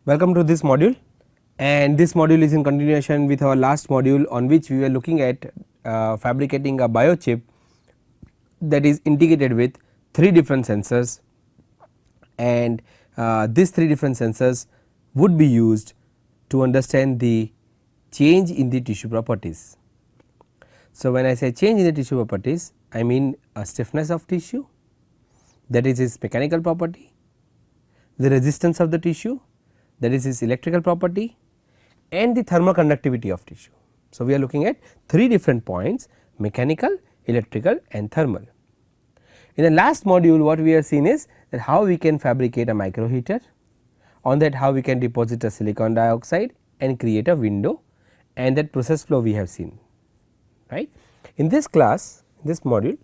Welcome to this module, and this module is in continuation with our last module on which we were looking at fabricating a biochip that is integrated with 3 different sensors, and these 3 different sensors would be used to understand the change in the tissue properties. So, when I say change in the tissue properties, I mean a stiffness of tissue, that is its mechanical property, the resistance of the tissue, that is its electrical property, and the thermal conductivity of tissue. So, we are looking at 3 different points: mechanical, electrical and thermal. In the last module, what we have seen is that how we can fabricate a micro heater, on that how we can deposit a silicon dioxide and create a window, and that process flow we have seen, right. In this class, this module,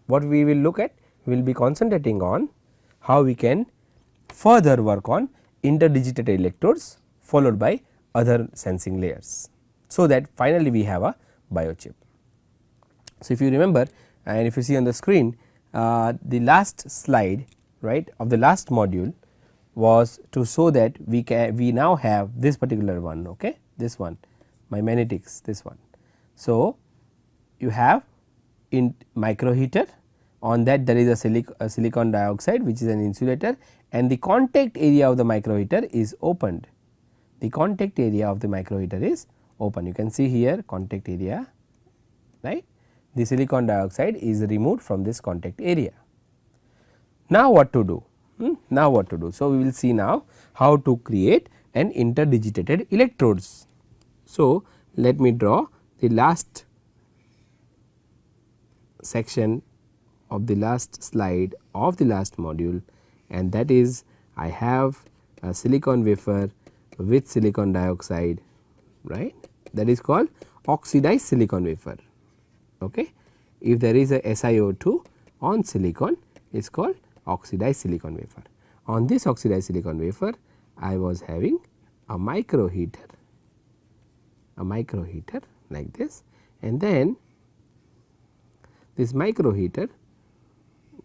what we will look at, we will be concentrating on how we can further work on interdigited electrodes followed by other sensing layers. So, that finally we have a biochip. So, if you remember and if you see on the screen, the last slide, right, of the last module was to show that we now have this particular one, okay, this one, my magnetics, this one. So, you have in micro heater, on that there is a silicon dioxide which is an insulator, and the contact area of the micro heater is opened. The contact area of the micro heater is open. You can see here contact area, right. The silicon dioxide is removed from this contact area. Now, what to do? Now, what to do? So, we will see now how to create an interdigitated electrodes. So, let me draw the last section of the last slide of the last module, and that is I have a silicon wafer with silicon dioxide, right, that is called oxidized silicon wafer. Okay. If there is a SiO2 on silicon, it is called oxidized silicon wafer. On this oxidized silicon wafer, I was having a micro heater like this, and then this micro heater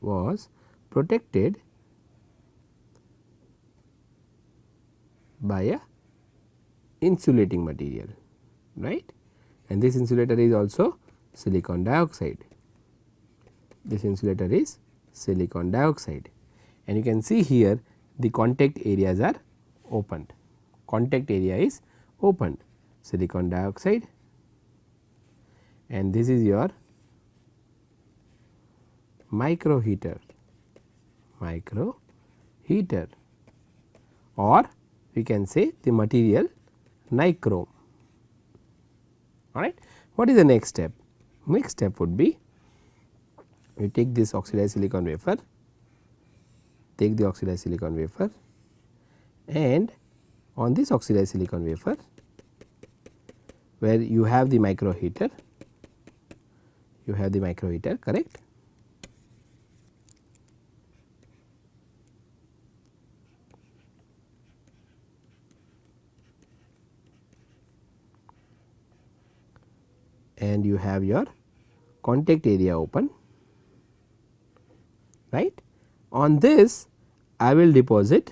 was protected by a insulating material, right, and this insulator is also silicon dioxide. This insulator is silicon dioxide, and you can see here the contact areas are opened. Contact area is opened, silicon dioxide, and this is your micro heater, or we can say the material nichrome. All right. What is the next step? Next step would be we take this oxidized silicon wafer, and on this oxidized silicon wafer where you have the micro heater, correct. And you have your contact area open, right. On this I will deposit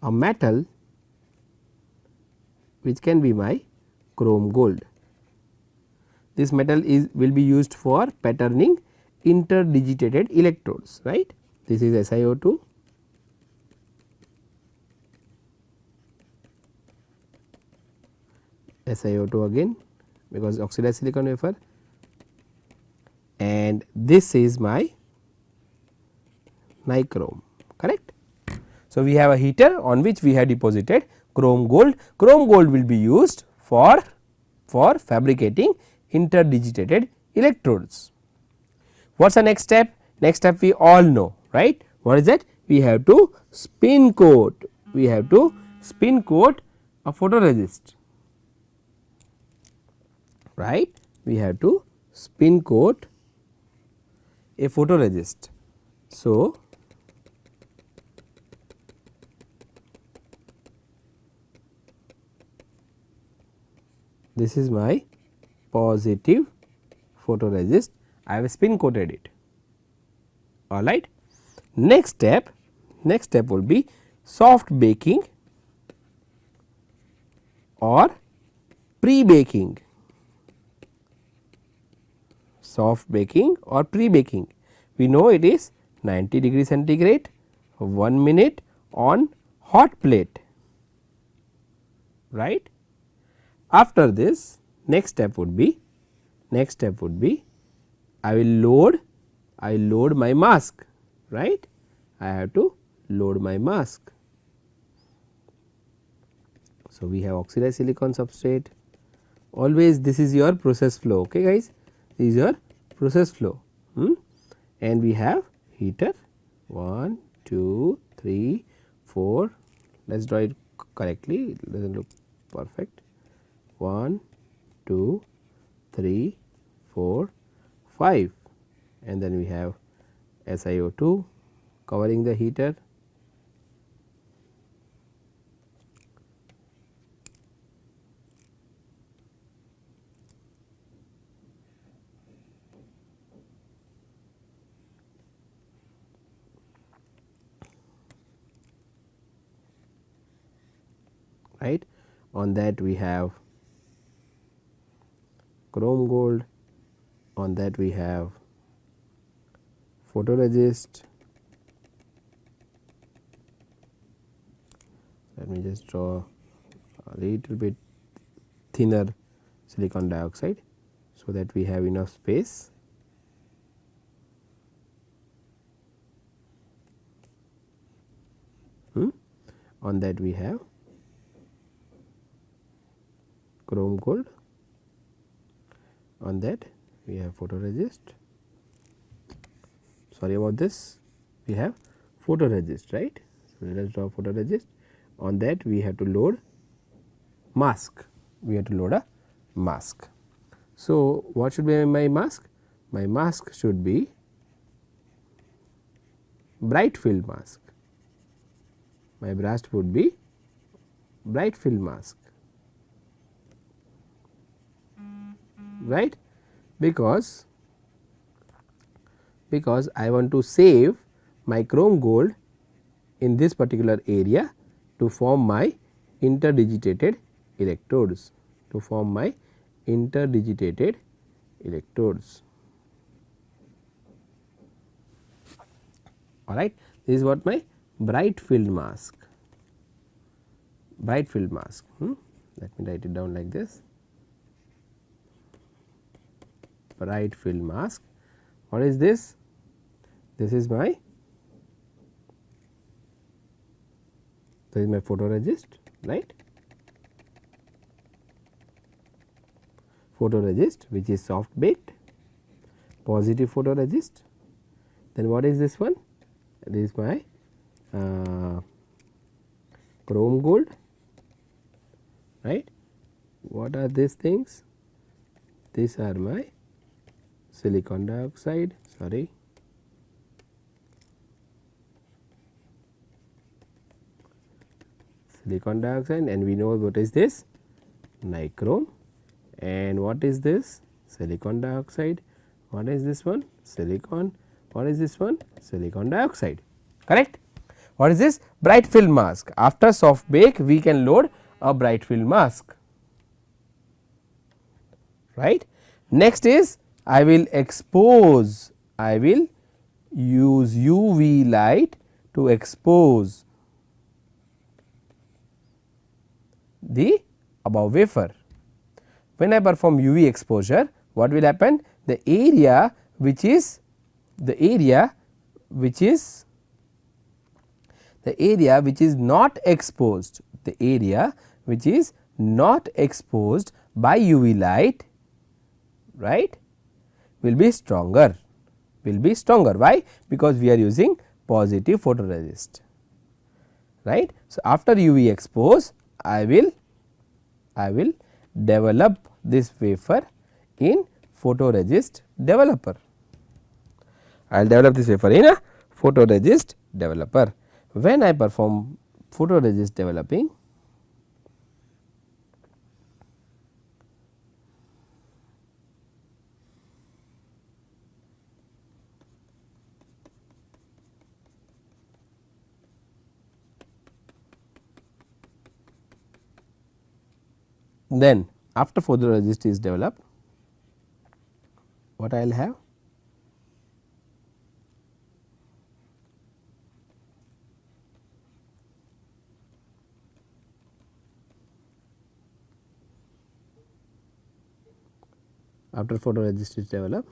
a metal which can be my chrome gold. This metal will be used for patterning interdigitated electrodes, right. This is SiO2, again because oxidized silicon wafer, and this is my nichrome, correct. So, we have a heater on which we have deposited chrome gold. Chrome gold will be used for fabricating interdigitated electrodes. What is the next step? Next step we all know, right. What is that? We have to spin coat. A photoresist, right. We have to spin coat a photoresist. So, this is my positive photoresist, I have spin coated it, alright. Next step will be soft baking or pre-baking. Soft baking or pre-baking, we know it is 90 degree centigrade 1 minute on hot plate, right. After this next step would be I will load my mask, right. I have to load my mask. So, we have oxidized silicon substrate, always this is your process flow, okay guys, this is your process flow, and we have heater 1, 2, 3, 4, let us draw it correctly, it does not look perfect, 1, 2, 3, 4, 5, and then we have SiO2 covering the heater. Right. On that we have chrome gold, on that we have photoresist. Let me just draw a little bit thinner silicon dioxide, so that we have enough space. On that we have chrome gold, on that we have photoresist, sorry about this, we have photoresist, right. So, let us draw photoresist, on that we have to load mask, a mask. So, what should be my mask? My mask should be bright field mask, my brush would be bright field mask, right, because I want to save my chrome gold in this particular area to form my interdigitated electrodes, alright. This is what my bright field mask, let me write it down like this, bright field mask. What is this? This is my photoresist, right, photoresist which is soft baked, positive photoresist. Then what is this one? This is my chrome gold, right. What are these things? These are my silicon dioxide, sorry, and we know what is this? Nichrome. And what is this? Silicon dioxide. What is this one? Silicon. What is this one? Silicon dioxide, correct. What is this? Bright field mask. After soft bake we can load a bright field mask, right. Next is I will expose, I will use UV light to expose the above wafer. When I perform UV exposure, what will happen? The area which is not exposed, by UV light, right, will be stronger. Why? Because we are using positive photoresist, right. So, after UV expose I will develop this wafer in photoresist developer. I will develop this wafer in a photoresist developer. When I perform photoresist developing, Then after photoresist is developed, what I will have? After photoresist is developed,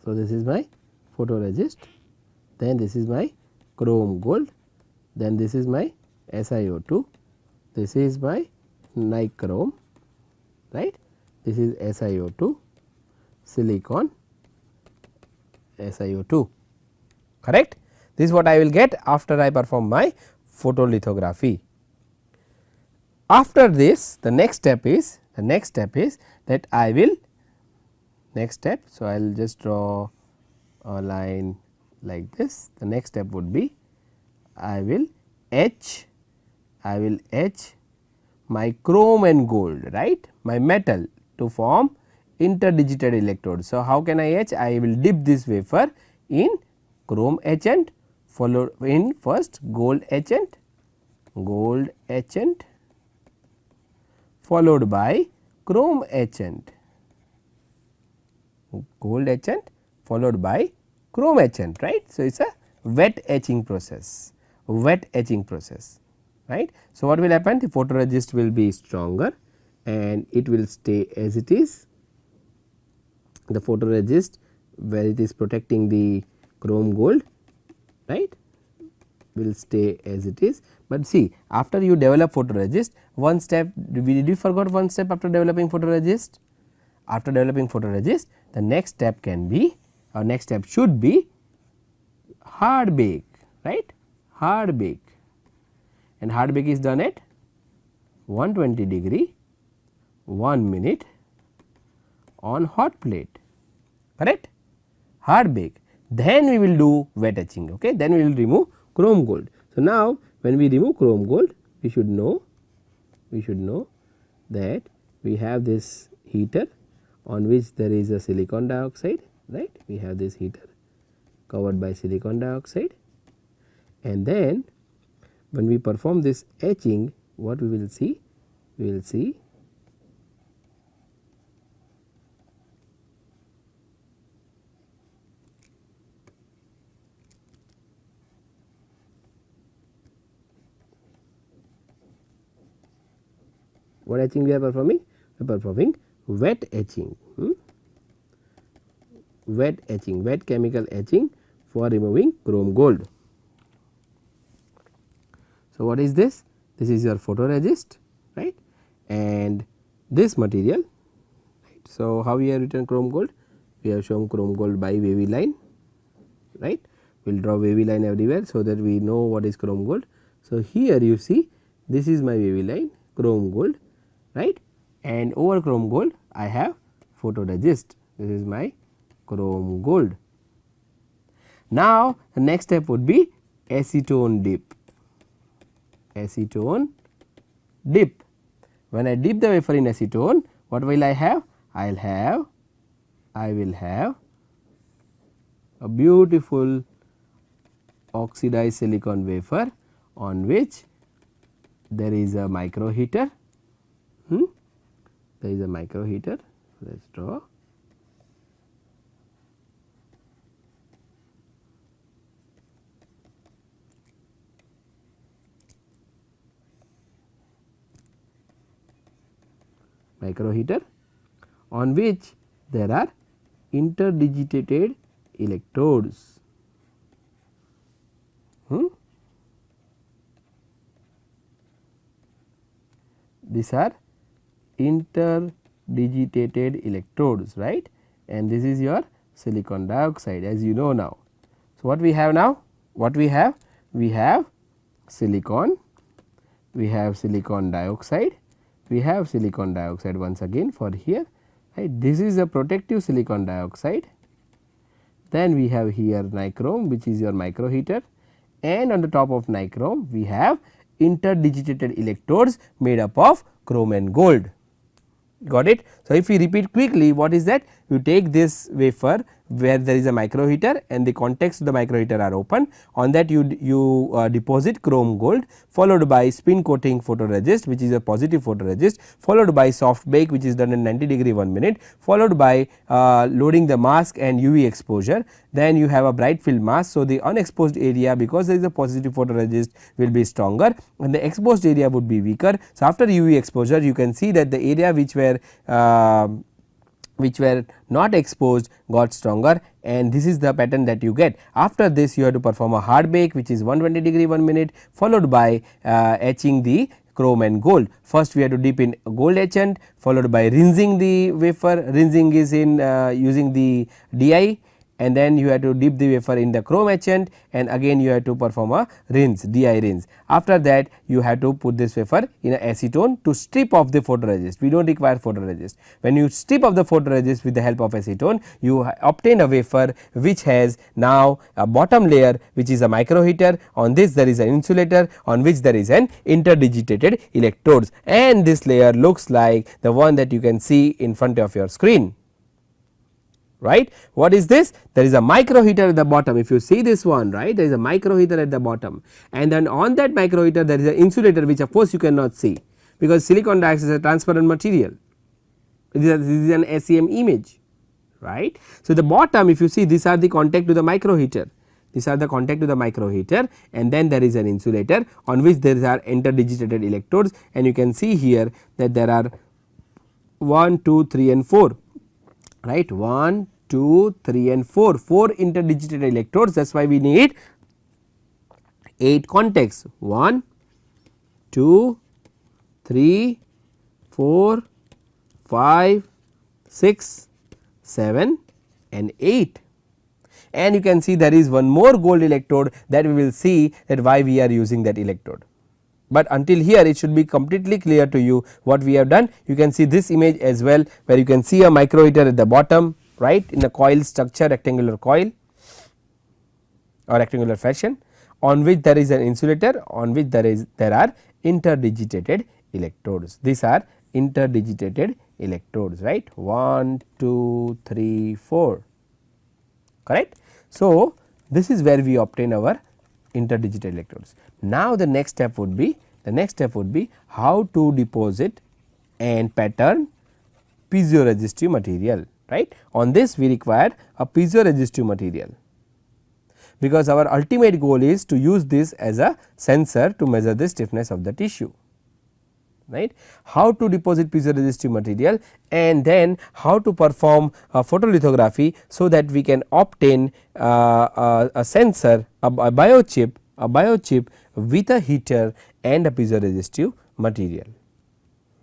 so this is my photoresist, then this is my chrome gold, then this is my SiO2, this is my nichrome, right, this is SiO2, silicon, SiO2, correct. This is what I will get after I perform my photolithography. After this, the next step is that I will next step. So, I will just draw a line like this. The next step would be I will etch my chrome and gold, right, my metal to form interdigited electrodes. So, how can I etch? I will dip this wafer in chrome etchant, followed in first gold etchant, followed by chrome etchant, followed by chrome etchant, right. So, it is a wet etching process, right. So, what will happen? The photoresist will be stronger and it will stay as it is. The photoresist where it is protecting the chrome gold, right, will stay as it is. But see, after you develop photoresist, one step, did you forgot one step after developing photoresist? After developing photoresist, the next step can be, or next step should be hard bake, right, hard bake, and hard bake is done at 120 degree 1 minute on hot plate, correct, hard bake. Then we will do wet etching, okay. Then we will remove chrome gold. So, now when we remove chrome gold, we should know that we have this heater on which there is a silicon dioxide, right. We have this heater covered by silicon dioxide, and then when we perform this etching, what we will see? We will see what etching we are performing? We are performing wet etching, wet chemical etching for removing chrome gold. So, what is this? This is your photoresist, right, and this material, right. So, how we have written chrome gold? We have shown chrome gold by wavy line, right. We will draw wavy line everywhere, so that we know what is chrome gold. So, here you see this is my wavy line chrome gold, right, and over chrome gold I have photoresist. This is my chrome gold. Now, the next step would be acetone dip. When I dip the wafer in acetone, what will I have? I will have a beautiful oxidized silicon wafer on which there is a micro heater. There is a micro heater. Let us draw. Micro heater on which there are interdigitated electrodes. These are interdigitated electrodes, right, and this is your silicon dioxide, as you know now. So, what we have now? What we have? We have silicon, we have silicon dioxide, we have silicon dioxide once again for here, right. This is a protective silicon dioxide, then we have here nichrome which is your micro heater, and on the top of nichrome we have interdigitated electrodes made up of chrome and gold. Got it. So, if we repeat quickly, what is that? You take this wafer where there is a micro heater and the contacts of the micro heater are open, on that you deposit chrome gold, followed by spin coating photoresist which is a positive photoresist, followed by soft bake which is done in 90 degree 1 minute, followed by loading the mask and UV exposure, then you have a bright field mask. So, the unexposed area, because there is a positive photoresist, will be stronger and the exposed area would be weaker. So, after UV exposure you can see that the area which were not exposed got stronger, and this is the pattern that you get. After this you have to perform a hard bake which is 120 degree 1 minute, followed by etching the chrome and gold. First we have to dip in gold etchant, followed by rinsing the wafer. Rinsing is in using the DI, and then you have to dip the wafer in the chrome etchant, and again you have to perform a rinse, DI rinse. After that you have to put this wafer in a acetone to strip off the photoresist. We do not require photoresist. When you strip off the photoresist with the help of acetone, you obtain a wafer which has now a bottom layer which is a micro heater. On this there is an insulator, on which there is an interdigitated electrodes, and this layer looks like the one that you can see in front of your screen. Right. What is this? There is a micro heater at the bottom. If you see this one, right, there is a micro heater at the bottom, and then on that micro heater there is an insulator which of course you cannot see, because silicon dioxide is a transparent material. This is an SEM image, right. So, the bottom, if you see, these are the contact to the micro heater. These are the contact to the micro heater, and then there is an insulator on which there are interdigitated electrodes, and you can see here that there are 1, 2, 3 and 4. Right, 1, 2, 3 and 4 interdigitated electrodes. That is why we need 8 contacts, 1, 2, 3, 4, 5, 6, 7 and 8. And you can see there is one more gold electrode that we will see that why we are using that electrode. But until here it should be completely clear to you what we have done. You can see this image as well, where you can see a micro heater at the bottom, right, in a coil structure, rectangular coil or rectangular fashion, on which there is an insulator, on which there are interdigitated electrodes. These are interdigitated electrodes, right, 1, 2, 3, 4, correct. So, this is where we obtain our interdigital electrodes. Now, the next step would be how to deposit and pattern piezoresistive material, right. On this we require a piezoresistive material, because our ultimate goal is to use this as a sensor to measure the stiffness of the tissue, right. How to deposit piezoresistive material, and then how to perform a photolithography so that we can obtain a sensor, a biochip with a heater and a piezoresistive material,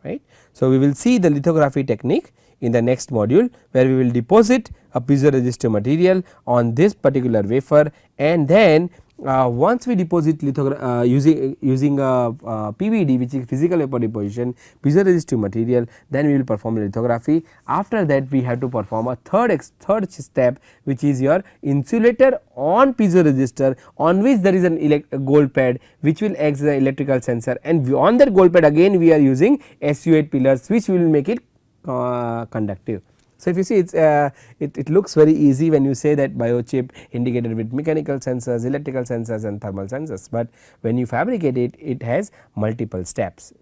right. So, we will see the lithography technique in the next module, where we will deposit a piezoresistive material on this particular wafer, and then once we deposit using a PVD, which is physical vapor deposition, piezoresistive material, then we will perform lithography. After that we have to perform a third step, which is your insulator on piezoresistor, on which there is an gold pad which will act as an electrical sensor, and on that gold pad again we are using SU8 pillars which will make it conductive. So, if you see it looks very easy when you say that biochip indicated with mechanical sensors, electrical sensors and thermal sensors, but when you fabricate it, it has multiple steps.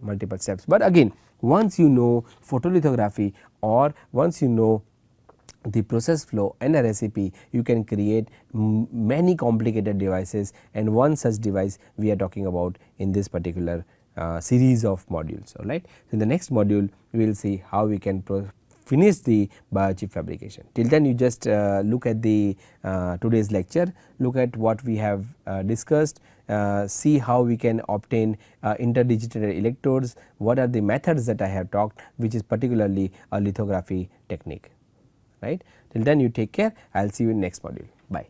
But again, once you know photolithography, or once you know the process flow and a recipe, you can create many complicated devices, and one such device we are talking about in this particular series of modules. All right. So, in the next module we will see how we can finish the biochip fabrication. Till then you just look at the today's lecture, look at what we have discussed, see how we can obtain interdigitated electrodes, what are the methods that I have talked, which is particularly a lithography technique, right. Till then you take care, I will see you in next module. Bye.